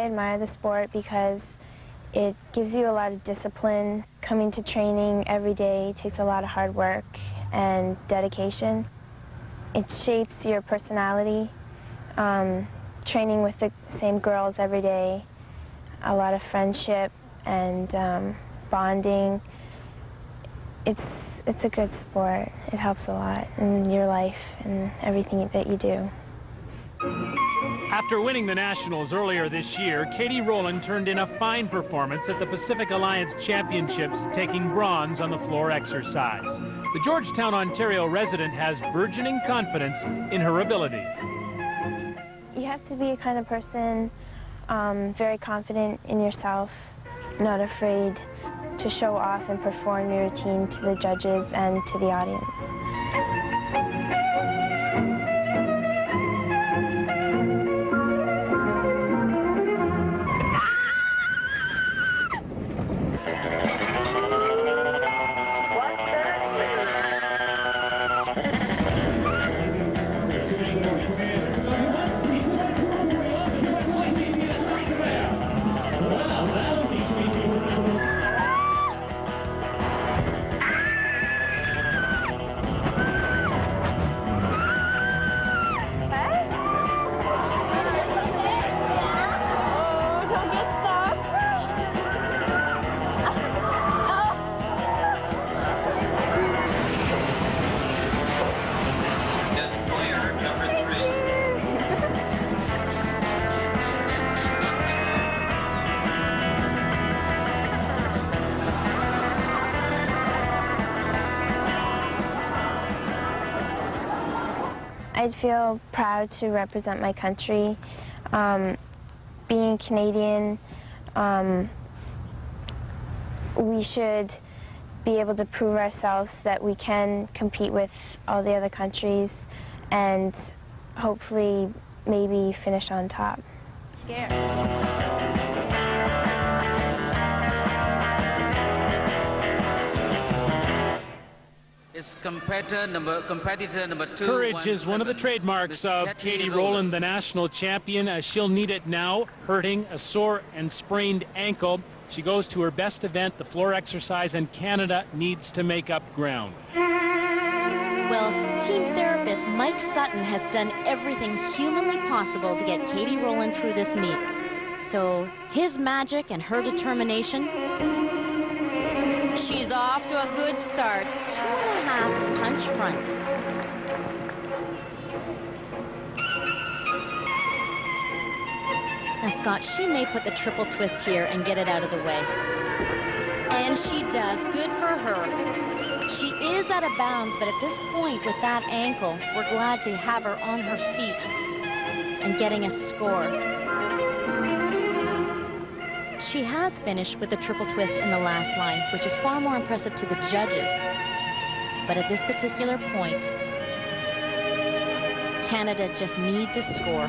admire the sport because it gives you a lot of discipline. Coming to training every day takes a lot of hard work and dedication. It shapes your personality. Training with the same girls every day, a lot of friendship and bonding. It's a good sport. It helps a lot in your life and everything that you do. After winning the Nationals earlier this year, Katie Rowland turned in a fine performance at the Pacific Alliance Championships, taking bronze on the floor exercise. The Georgetown, Ontario resident has burgeoning confidence in her abilities. You have to be a kind of person, very confident in yourself, not afraid to show off and perform your routine to the judges and to the audience. I'd feel proud to represent my country. Being Canadian, we should be able to prove ourselves that we can compete with all the other countries and hopefully maybe finish on top. It's competitor number 2. Courage is one of the trademarks of Katie Rowland, the national champion. She'll need it now, hurting a sore and sprained ankle. She goes to her best event, the floor exercise, and Canada needs to make up ground. Well, team therapist Mike Sutton has done everything humanly possible to get Katie Rowland through this meet. So his magic and her determination. She's off to a good start. 2.5 punch front. Now, Scott, she may put the triple twist here and get it out of the way. And she does. Good for her. She is out of bounds, but at this point with that ankle, we're glad to have her on her feet and getting a score. She has finished with the triple twist in the last line, which is far more impressive to the judges. But at this particular point, Canada just needs a score.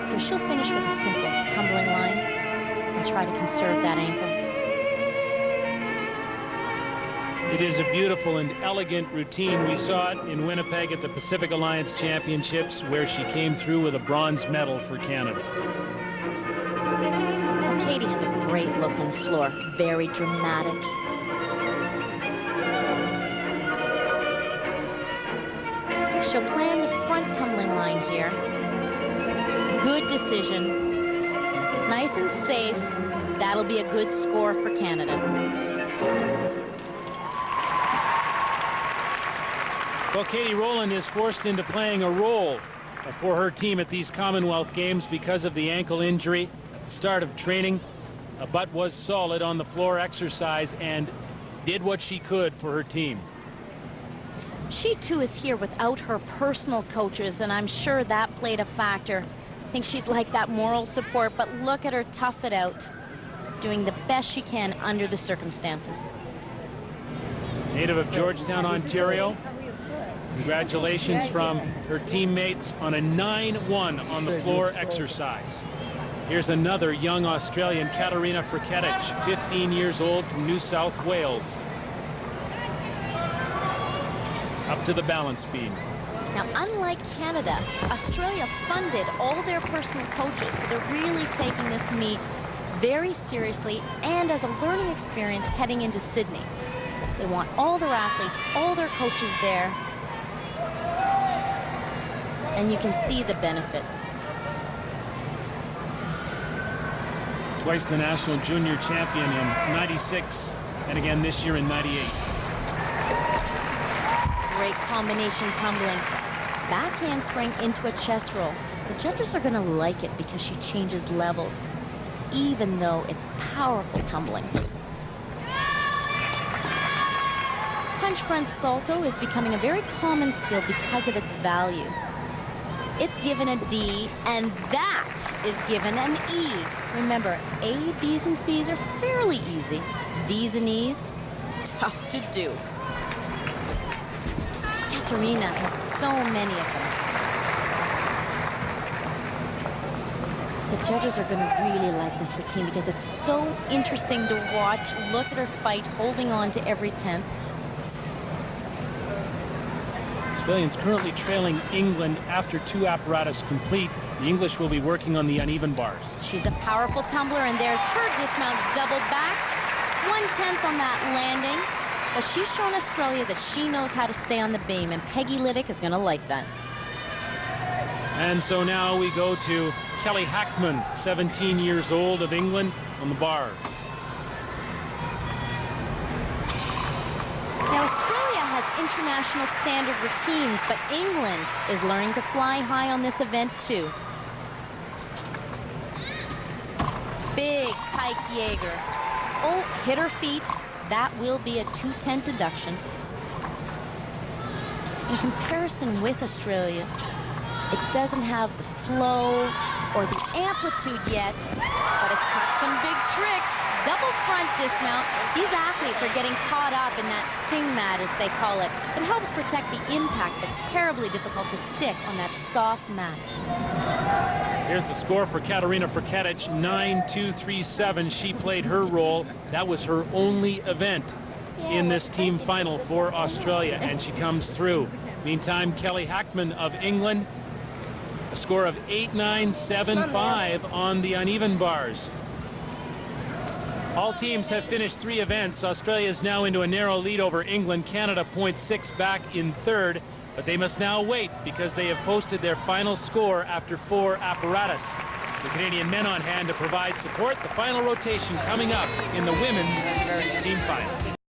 So she'll finish with a simple tumbling line and try to conserve that ankle. It is a beautiful and elegant routine. We saw it in Winnipeg at the Pacific Alliance Championships, where she came through with a bronze medal for Canada. Katie has a great look on the floor, very dramatic. She'll plan the front tumbling line here. Good decision. Nice and safe. That'll be a good score for Canada. Well, Katie Rowland is forced into playing a role for her team at these Commonwealth Games because of the ankle injury. Start of training, but was solid on the floor exercise and did what she could for her team. She too is here without her personal coaches, and I'm sure that played a factor. I think she'd like that moral support, but look at her tough it out, doing the best she can under the circumstances. Native of Georgetown, Ontario. Congratulations from her teammates on a 9-1 on the floor exercise. Here's another young Australian, Katarina Frketic, 15 years old, from New South Wales. Up to the balance beam. Now, unlike Canada, Australia funded all their personal coaches, so they're really taking this meet very seriously and as a learning experience heading into Sydney. They want all their athletes, all their coaches there, and you can see the benefit. Twice the national junior champion in '96 and again this year in '98. Great combination tumbling. Back handspring into a chest roll. The judges are going to like it because she changes levels, even though it's powerful tumbling. Punch front salto is becoming a very common skill because of its value. It's given a D, and that is given an E. Remember, A, B's, and C's are fairly easy. D's and E's, tough to do. Katerina has so many of them. The judges are going to really like this routine because it's so interesting to watch. Look at her fight, holding on to every 10th. Australians currently trailing England after 2 apparatus complete. The English will be working on the uneven bars. She's a powerful tumbler, and there's her dismount double back. 1/10 on that landing. But she's shown Australia that she knows how to stay on the beam, and Peggy Liddick is going to like that. And so now we go to Kelly Hackman, 17 years old, of England, on the bars. Now, Australia has international standard routines, but England is learning to fly high on this event, too. Big pike Jaeger. Oh, hit her feet. That will be a 210 deduction. In comparison with Australia, it doesn't have the flow or the amplitude yet, but it's got some big tricks. Double front dismount. These athletes are getting caught up in that sting mat, as they call it. It helps protect the impact, but terribly difficult to stick on that soft mat. Here's the score for Katarina Frketic, 9-2-3-7. She played her role. That was her only event in this team final for Australia, and she comes through. Meantime, Kelly Hackman of England, a score of 8-9-7-5 on the uneven bars. All teams have finished 3 events. Australia is now into a narrow lead over England. Canada 0.6 back in third, but they must now wait because they have posted their final score after 4 apparatus. The Canadian men on hand to provide support. The final rotation coming up in the women's team final.